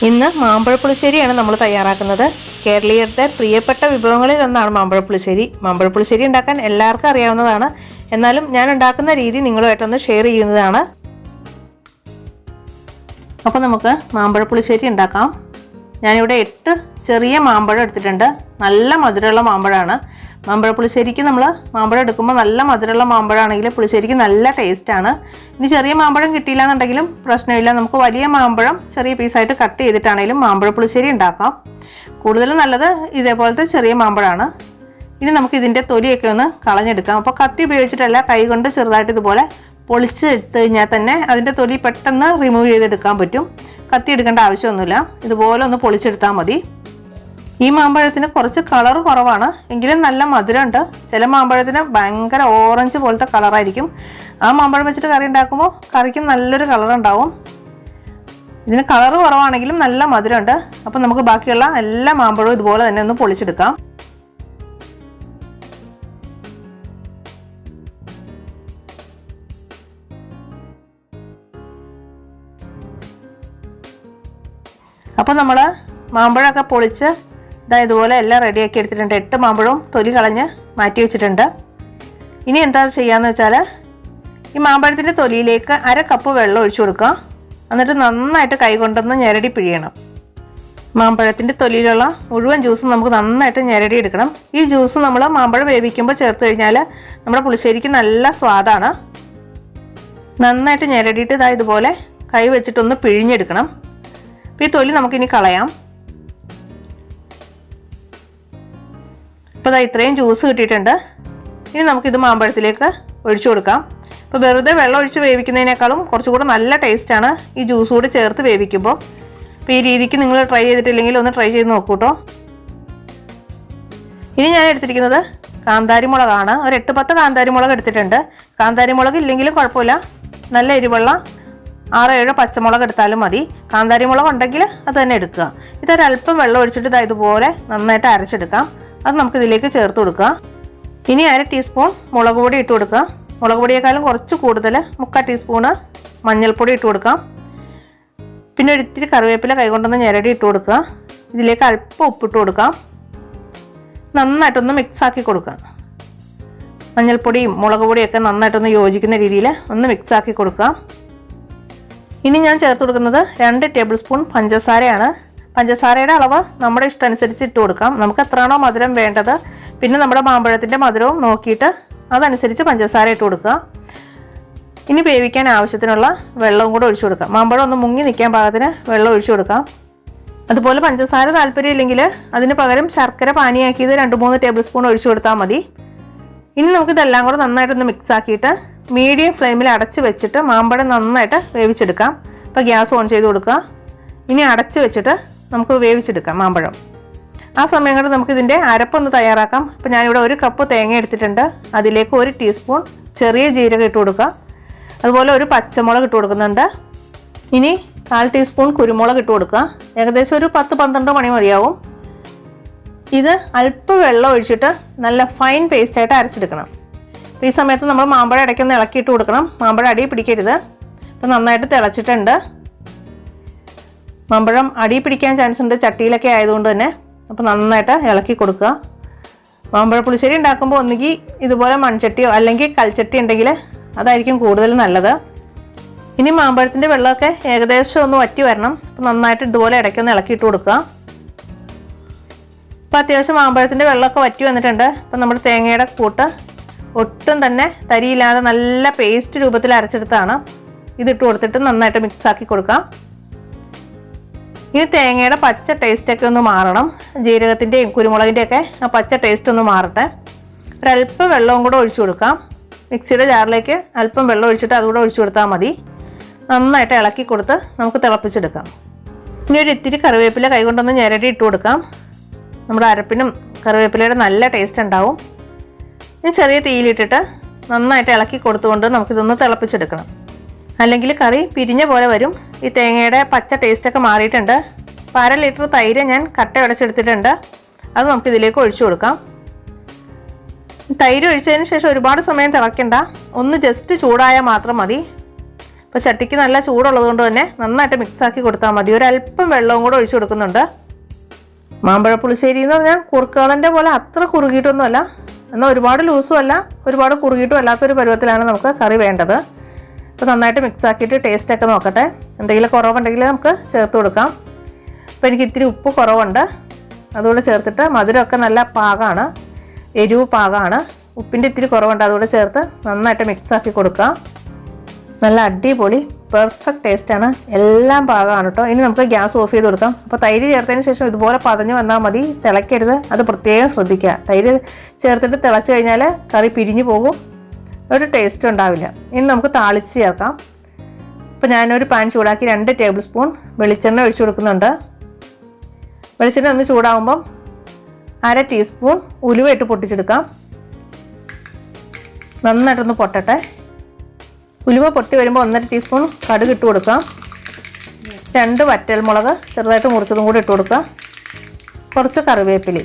ഇന്ന് മാമ്പഴ പുളിശ്ശേരിയാണ് നമ്മൾ തയ്യാറാക്കുന്നത്. കേരളീയരുടെ പ്രിയപ്പെട്ട വിഭവങ്ങളിൽ ഒന്നാണ് മാമ്പഴ പുളിശ്ശേരി. മാമ്പഴ പുളിശ്ശേരി ഉണ്ടാക്കാൻ എല്ലാവർക്കും അറിയാവുന്നതാണ്. എന്നാലും ഞാൻ ഉണ്ടാക്കുന്ന രീതി നിങ്ങളുമായിട്ടൊന്ന് ഷെയർ ചെയ്യുന്നതാണ്. അപ്പോൾ നമുക്ക് മാമ്പഴ പുളിശ്ശേരി ഉണ്ടാക്കാം. ഞാനിവിടെ 8 ചെറിയ മാമ്പഴം എടുത്തിട്ടുണ്ട്. നല്ല മധുരമുള്ള മാമ്പഴമാണ്. മാമ്പഴ പുളിശ്ശേരിക്ക് നമ്മൾ മാമ്പഴം എടുക്കുമ്പോൾ നല്ല മധുരമുള്ള മാമ്പഴമാണെങ്കിൽ പുളിശ്ശേരിക്ക് നല്ല ടേസ്റ്റാണ്. ഇനി ചെറിയ മാമ്പഴം കിട്ടിയില്ല എന്നുണ്ടെങ്കിലും പ്രശ്നമില്ല. നമുക്ക് വലിയ മാമ്പഴം ചെറിയ പീസായിട്ട് കട്ട് ചെയ്തിട്ടാണെങ്കിലും മാമ്പഴ പുളിശ്ശേരി ഉണ്ടാക്കാം. കൂടുതലും നല്ലത് ഇതേപോലത്തെ ചെറിയ മാമ്പഴമാണ്. ഇനി നമുക്ക് ഇതിൻ്റെ തൊലിയൊക്കെ ഒന്ന് കളഞ്ഞെടുക്കാം. അപ്പോൾ കത്തി ഉപയോഗിച്ചിട്ടല്ല, കൈ കൊണ്ട് ചെറുതായിട്ട് ഇതുപോലെ പൊളിച്ചെടുത്ത് കഴിഞ്ഞാൽ തന്നെ അതിൻ്റെ തൊലി പെട്ടെന്ന് റിമൂവ് ചെയ്തെടുക്കാൻ പറ്റും. കത്തി എടുക്കേണ്ട ആവശ്യമൊന്നുമില്ല. ഇതുപോലെ ഒന്ന് പൊളിച്ചെടുത്താൽ മതി. ഈ മാമ്പഴത്തിന് കുറച്ച് കളർ കുറവാണ്, എങ്കിലും നല്ല മധുരമുണ്ട്. ചില മാമ്പഴത്തിന് ഭയങ്കര ഓറഞ്ച് പോലത്തെ കളറായിരിക്കും. ആ മാമ്പഴം വെച്ചിട്ട് കറി ഉണ്ടാക്കുമ്പോൾ കറിക്ക് നല്ലൊരു കളർ ഉണ്ടാവും. ഇതിന് കളർ കുറവാണെങ്കിലും നല്ല മധുരമുണ്ട്. അപ്പം നമുക്ക് ബാക്കിയുള്ള എല്ലാ മാമ്പഴവും ഇതുപോലെ തന്നെ ഒന്ന് പൊളിച്ചെടുക്കാം. അപ്പം നമ്മൾ മാമ്പഴമൊക്കെ പൊളിച്ച് ഇതുപോലെ എല്ലാം റെഡിയാക്കി എടുത്തിട്ടുണ്ട്. 8 മാമ്പഴവും തൊലി കളഞ്ഞ് മാറ്റി വെച്ചിട്ടുണ്ട്. ഇനി എന്താ ചെയ്യാന്ന് വെച്ചാൽ, ഈ മാമ്പഴത്തിൻ്റെ തൊലിയിലേക്ക് 1/2 കപ്പ് വെള്ളം ഒഴിച്ചു കൊടുക്കുക. എന്നിട്ട് നന്നായിട്ട് കൈ കൊണ്ടൊന്ന് ഞെരടി പിഴിയണം. മാമ്പഴത്തിൻ്റെ തൊലിയിലുള്ള മുഴുവൻ ജ്യൂസും നമുക്ക് നന്നായിട്ട് ഞെരടി എടുക്കണം. ഈ ജ്യൂസ് നമ്മൾ മാമ്പഴം വേവിക്കുമ്പോൾ ചേർത്ത് കഴിഞ്ഞാൽ നമ്മുടെ പുളിശ്ശേരിക്ക് നല്ല സ്വാദാണ്. നന്നായിട്ട് ഞെരടിയിട്ട് ഇതുപോലെ കൈ വെച്ചിട്ടൊന്ന് പിഴിഞ്ഞെടുക്കണം. അപ്പോൾ ഈ തൊലി നമുക്കിനി കളയാം. അപ്പോൾ ഇത്രയും ജ്യൂസ് കിട്ടിയിട്ടുണ്ട്. ഇനി നമുക്കിത് മാമ്പഴത്തിലേക്ക് ഒഴിച്ചു കൊടുക്കാം. ഇപ്പോൾ വെറുതെ വെള്ളം ഒഴിച്ച് വേവിക്കുന്നതിനേക്കാളും കുറച്ചുകൂടെ നല്ല ടേസ്റ്റാണ് ഈ ജ്യൂസ് കൂടി ചേർത്ത് വേവിക്കുമ്പോൾ. അപ്പോൾ ഈ രീതിക്ക് നിങ്ങൾ ട്രൈ ചെയ്തിട്ടില്ലെങ്കിൽ ഒന്ന് ട്രൈ ചെയ്ത് നോക്കൂ കേട്ടോ. ഇനി ഞാൻ എടുത്തിരിക്കുന്നത് കാന്താരി മുളകാണ്. ഒരു 8-10 കാന്താരി മുളക് എടുത്തിട്ടുണ്ട്. കാന്താരി മുളക് ഇല്ലെങ്കിലും കുഴപ്പമില്ല, നല്ല എരിവുള്ള 6-7 പച്ചമുളക് എടുത്താലും മതി. കാന്താരി മുളക് ഉണ്ടെങ്കിൽ അത് തന്നെ എടുക്കുക. ഇതൊരല്പം വെള്ളം ഒഴിച്ചിട്ട് ഇതുപോലെ നന്നായിട്ട് അരച്ചെടുക്കാം. അത് നമുക്കിതിലേക്ക് ചേർത്ത് കൊടുക്കുക. ഇനി 1/2 ടീസ്പൂൺ മുളക് പൊടി ഇട്ട് കൊടുക്കുക. മുളക് പൊടിയേക്കാളും കുറച്ച് കൂടുതൽ 3/4 ടീസ്പൂണ് മഞ്ഞൾപ്പൊടി ഇട്ട് കൊടുക്കാം. പിന്നെ ഒരു ഇത്തിരി കറിവേപ്പില കൈകൊണ്ടൊന്ന് ഞെരടി ഇട്ട് കൊടുക്കുക. ഇതിലേക്ക് അല്പം ഉപ്പിട്ട് കൊടുക്കാം. നന്നായിട്ടൊന്ന് മിക്സാക്കി കൊടുക്കുക. മഞ്ഞൾപ്പൊടിയും മുളക് പൊടിയൊക്കെ നന്നായിട്ടൊന്ന് യോജിക്കുന്ന രീതിയിൽ ഒന്ന് മിക്സാക്കി കൊടുക്കുക. ഇനി ഞാൻ ചേർത്ത് കൊടുക്കുന്നത് 2 ടേബിൾ സ്പൂൺ പഞ്ചസാരയാണ്. പഞ്ചസാരയുടെ അളവ് നമ്മുടെ ഇഷ്ടമനുസരിച്ച് ഇട്ട് കൊടുക്കാം. നമുക്ക് എത്രയാണോ മധുരം വേണ്ടത്, പിന്നെ നമ്മുടെ മാമ്പഴത്തിൻ്റെ മധുരവും നോക്കിയിട്ട് അതനുസരിച്ച് പഞ്ചസാര ഇട്ട് കൊടുക്കുക. ഇനി വേവിക്കാൻ ആവശ്യത്തിനുള്ള വെള്ളവും കൂടെ ഒഴിച്ചു കൊടുക്കാം. മാമ്പഴം ഒന്ന് മുങ്ങി നിൽക്കാൻ പാകത്തിന് വെള്ളം ഒഴിച്ചു കൊടുക്കാം. അതുപോലെ പഞ്ചസാര താല്പര്യമില്ലെങ്കിൽ അതിന് പകരം ശർക്കര പാനിയാക്കിയത് 2-3 ടേബിൾ സ്പൂൺ ഒഴിച്ചു കൊടുത്താൽ മതി. ഇനി നമുക്കിതെല്ലാം കൂടെ നന്നായിട്ടൊന്ന് മിക്സ് ആക്കിയിട്ട് മീഡിയം ഫ്ലെയിമിൽ അടച്ച് വെച്ചിട്ട് മാമ്പഴം നന്നായിട്ട് വേവിച്ചെടുക്കാം. അപ്പോൾ ഗ്യാസ് ഓൺ ചെയ്ത് കൊടുക്കുക. ഇനി അടച്ച് വെച്ചിട്ട് നമുക്ക് വേവിച്ചെടുക്കാം മാമ്പഴം. ആ സമയം കൊണ്ട് നമുക്കിതിൻ്റെ അരപ്പൊന്ന് തയ്യാറാക്കാം. അപ്പോൾ ഞാനിവിടെ 1 കപ്പ് തേങ്ങ എടുത്തിട്ടുണ്ട്. അതിലേക്ക് 1 ടീസ്പൂൺ ചെറിയ ജീരകം ഇട്ട് കൊടുക്കുക. അതുപോലെ 1 പച്ചമുളക് ഇട്ട് കൊടുക്കുന്നുണ്ട്. ഇനി 1/4 ടീസ്പൂൺ കുരുമുളക് ഇട്ട് കൊടുക്കുക. ഏകദേശം ഒരു 10-12 മണി മതിയാവും. ഇത് അല്പം വെള്ളം ഒഴിച്ചിട്ട് നല്ല ഫൈൻ പേസ്റ്റായിട്ട് അരച്ചെടുക്കണം. അപ്പോൾ ഈ സമയത്ത് നമ്മൾ മാമ്പഴം ഇടയ്ക്കൊന്ന് ഇളക്കിയിട്ട് കൊടുക്കണം. മാമ്പഴം അടി പിടിക്കരുത്. അപ്പോൾ നന്നായിട്ട് തിളച്ചിട്ടുണ്ട്. മാമ്പഴം അടി പിടിക്കാൻ ചാൻസ് ഉണ്ട് ചട്ടിയിലൊക്കെ ആയതുകൊണ്ട് തന്നെ. അപ്പോൾ നന്നായിട്ട് ഇളക്കി കൊടുക്കുക. മാമ്പഴ പുളിശ്ശേരി ഉണ്ടാക്കുമ്പോൾ ഒന്നുകിൽ ഇതുപോലെ മൺചട്ടിയോ അല്ലെങ്കിൽ കൽച്ചട്ടി ഉണ്ടെങ്കിൽ അതായിരിക്കും കൂടുതൽ നല്ലത്. ഇനി മാമ്പഴത്തിൻ്റെ വെള്ളമൊക്കെ ഏകദേശം ഒന്ന് വറ്റി വരണം. അപ്പോൾ നന്നായിട്ട് ഇതുപോലെ ഇടയ്ക്കൊന്ന് ഇളക്കിയിട്ട് കൊടുക്കുക. അപ്പോൾ അത്യാവശ്യം മാമ്പഴത്തിൻ്റെ വെള്ളമൊക്കെ വറ്റി വന്നിട്ടുണ്ട്. അപ്പോൾ നമ്മുടെ തേങ്ങയുടെ കൂട്ട് ഒട്ടും തന്നെ തരിയില്ലാതെ നല്ല പേസ്റ്റ് രൂപത്തിൽ അരച്ചെടുത്താണ്. ഇതിട്ട് കൊടുത്തിട്ട് നന്നായിട്ട് മിക്സാക്കി കൊടുക്കാം. ഇനി തേങ്ങയുടെ പച്ച ടേസ്റ്റൊക്കെ ഒന്ന് മാറണം. ജീരകത്തിൻ്റെയും കുരുമുളകിൻ്റെയൊക്കെ ആ പച്ച ടേസ്റ്റ് ഒന്ന് മാറട്ടെ. ഒരല്പം വെള്ളവും കൂടെ ഒഴിച്ചു കൊടുക്കാം. മിക്സിയുടെ ജാറിലേക്ക് അല്പം വെള്ളം ഒഴിച്ചിട്ട് അതുകൂടെ ഒഴിച്ചു കൊടുത്താൽ മതി. നന്നായിട്ട് ഇളക്കി കൊടുത്ത് നമുക്ക് തിളപ്പിച്ചെടുക്കാം. ഇനി ഒരു ഇത്തിരി കറിവേപ്പില കൈകൊണ്ടൊന്ന് ഞെരടി ഇട്ട് കൊടുക്കാം. നമ്മുടെ അരപ്പിനും കറിവേപ്പിലയുടെ നല്ല ടേസ്റ്റ് ഉണ്ടാവും. ഇനി ചെറിയ തീയിലിട്ടിട്ട് നന്നായിട്ട് ഇളക്കി കൊടുത്തുകൊണ്ട് നമുക്കിതൊന്ന് തിളപ്പിച്ചെടുക്കണം. അല്ലെങ്കിൽ കറി പിരിഞ്ഞ പോലെ വരും. ഈ തേങ്ങയുടെ പച്ച ടേസ്റ്റൊക്കെ മാറിയിട്ടുണ്ട്. 1/2 ലിറ്റർ തൈര് ഞാൻ കട്ട ഉടച്ചെടുത്തിട്ടുണ്ട്. അത് നമുക്കിതിലേക്ക് ഒഴിച്ചു കൊടുക്കാം. തൈര് ഒഴിച്ചതിന് ശേഷം ഒരുപാട് സമയം തിളയ്ക്കണ്ട, ഒന്ന് ജസ്റ്റ് ചൂടായാൽ മാത്രം മതി. അപ്പോൾ ചട്ടിക്ക് നല്ല ചൂടുള്ളത് കൊണ്ട് തന്നെ നന്നായിട്ട് മിക്സാക്കി കൊടുത്താൽ മതി. ഒരല്പം വെള്ളവും കൂടെ ഒഴിച്ചു കൊടുക്കുന്നുണ്ട്. മാമ്പഴ പുളിശ്ശേരി എന്ന് പറഞ്ഞാൽ കുറുക്കുകളൻ്റെ പോലെ അത്ര കുറുകിയിട്ടൊന്നുമല്ല, എന്നാൽ ഒരുപാട് ലൂസും അല്ല ഒരുപാട് കുറുകിയിട്ടും അല്ലാത്തൊരു പരുവത്തിലാണ് നമുക്ക് കറി വേണ്ടത്. അപ്പോൾ നന്നായിട്ട് മിക്സാക്കിയിട്ട് ടേസ്റ്റൊക്കെ നോക്കട്ടെ. എന്തെങ്കിലും കുറവുണ്ടെങ്കിൽ നമുക്ക് ചേർത്ത് കൊടുക്കാം. അപ്പോൾ എനിക്ക് ഇത്തിരി ഉപ്പ് കുറവുണ്ട്, അതുകൂടെ ചേർത്തിട്ട് മധുരമൊക്കെ നല്ല പാകമാണ്, എരിവ് പാകമാണ്. ഉപ്പിൻ്റെ ഇത്തിരി കുറവുണ്ട്, അതുകൂടെ ചേർത്ത് നന്നായിട്ട് മിക്സാക്കി കൊടുക്കാം. നല്ല അടിപൊളി പെർഫെക്റ്റ് ടേസ്റ്റാണ്, എല്ലാം പാകമാണ് കേട്ടോ. ഇനി നമുക്ക് ഗ്യാസ് ഓഫ് ചെയ്ത് കൊടുക്കാം. അപ്പോൾ തൈര് ചേർത്തതിന് ശേഷം ഇതുപോലെ പതഞ്ഞ് വന്നാൽ മതി, തിളയ്ക്കരുത്, അത് പ്രത്യേകം ശ്രദ്ധിക്കുക. തൈര് ചേർത്തിട്ട് തിളച്ച് കഴിഞ്ഞാൽ കറി പിരിഞ്ഞു പോകും, ഒരു ടേസ്റ്റ് ഉണ്ടാവില്ല. ഇനി നമുക്ക് താളിച്ച് ചേർക്കാം. അപ്പോൾ ഞാനൊരു പാൻ ചൂടാക്കി 2 ടേബിൾ സ്പൂൺ വെളിച്ചെണ്ണ ഒഴിച്ചു കൊടുക്കുന്നുണ്ട്. വെളിച്ചെണ്ണ ഒന്ന് ചൂടാകുമ്പം 1/2 ടീസ്പൂൺ ഉലുവ ഇട്ട് പൊട്ടിച്ചെടുക്കാം. നന്നായിട്ടൊന്ന് പൊട്ടട്ടെ. ഉലുവ പൊട്ടി വരുമ്പോൾ 1/2 ടീസ്പൂൺ കടുക് ഇട്ട് കൊടുക്കാം. 2 വറ്റൽമുളക് ചെറുതായിട്ട് മുറിച്ചതും കൂടി ഇട്ട് കൊടുക്കുക. കുറച്ച് കറിവേപ്പില.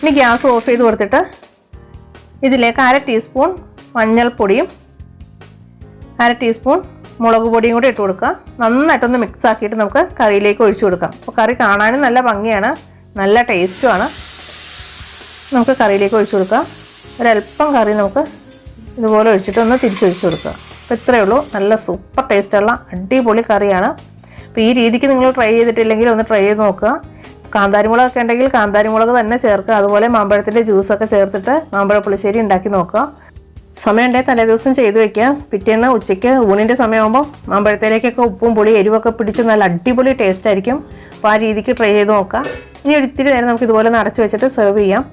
ഇനി ഗ്യാസ് ഓഫ് ചെയ്ത് കൊടുത്തിട്ട് ഇതിലേക്ക് 1/2 ടീസ്പൂൺ മഞ്ഞൾപ്പൊടിയും 1/2 ടീസ്പൂൺ മുളക് പൊടിയും കൂടി ഇട്ട് കൊടുക്കുക. നന്നായിട്ടൊന്ന് മിക്സ് ആക്കിയിട്ട് നമുക്ക് കറിയിലേക്ക് ഒഴിച്ചു കൊടുക്കാം. അപ്പോൾ കറി കാണാനും നല്ല ഭംഗിയാണ്, നല്ല ടേസ്റ്റുമാണ്. നമുക്ക് കറിയിലേക്ക് ഒഴിച്ചു കൊടുക്കാം. ഒരല്പം കറി നമുക്ക് ഇതുപോലെ ഒഴിച്ചിട്ട് ഒന്ന് തിരിച്ചൊഴിച്ച് കൊടുക്കുക. അപ്പോൾ ഇത്രയേ ഉള്ളൂ, നല്ല സൂപ്പർ ടേസ്റ്റുള്ള അടിപൊളി കറിയാണ്. അപ്പോൾ ഈ രീതിക്ക് നിങ്ങൾ ട്രൈ ചെയ്തിട്ടില്ലെങ്കിൽ ഒന്ന് ട്രൈ ചെയ്ത് നോക്കുക. കാന്താരിമുളകൊക്കെ ഉണ്ടെങ്കിൽ കാന്താരിമുളക് തന്നെ ചേർക്കുക. അതുപോലെ മാമ്പഴത്തിൻ്റെ ജ്യൂസൊക്കെ ചേർത്തിട്ട് മാമ്പഴ പുളിശ്ശേരി ഉണ്ടാക്കി നോക്കുക. സമയമുണ്ടെങ്കിൽ തലേദിവസം ചെയ്ത് വയ്ക്കുക. പിറ്റേന്ന് ഉച്ചയ്ക്ക് ഊണിൻ്റെ സമയമാകുമ്പോൾ മാമ്പഴത്തേലേക്കൊക്കെ ഉപ്പും പുളി എരിവൊക്കെ പിടിച്ച് നല്ല അടിപൊളി ടേസ്റ്റ് ആയിരിക്കും. അപ്പോൾ ആ രീതിക്ക് ട്രൈ ചെയ്ത് നോക്കുക. ഇനി ഒരിത്തിരി നേരം നമുക്ക് ഇതുപോലെ അടച്ച് വെച്ചിട്ട് സെർവ് ചെയ്യാം.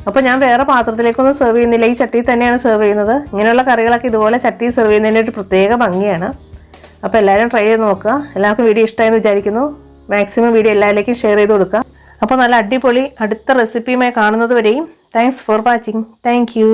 അപ്പോൾ ഞാൻ വേറെ പാത്രത്തിലേക്കൊന്നും സെർവ് ചെയ്യുന്നില്ല, ഈ ചട്ടിയിൽ തന്നെയാണ് സെർവ് ചെയ്യുന്നത്. ഇങ്ങനെയുള്ള കറികളൊക്കെ ഇതുപോലെ ചട്ടി സെർവ് ചെയ്യുന്നതിൻ്റെ ഒരു പ്രത്യേക ഭംഗിയാണ്. അപ്പോൾ എല്ലാവരും ട്രൈ ചെയ്ത് നോക്കുക. എല്ലാവർക്കും വീഡിയോ ഇഷ്ടമായെന്ന് വിചാരിക്കുന്നു. മാക്സിമം വീഡിയോ എല്ലാവരിലേക്കും ഷെയർ ചെയ്ത് കൊടുക്കുക. അപ്പോൾ നല്ല അടിപൊളി അടുത്ത റെസിപ്പിയുമായി കാണുന്നത് വരെയും thanks for watching. Thank you.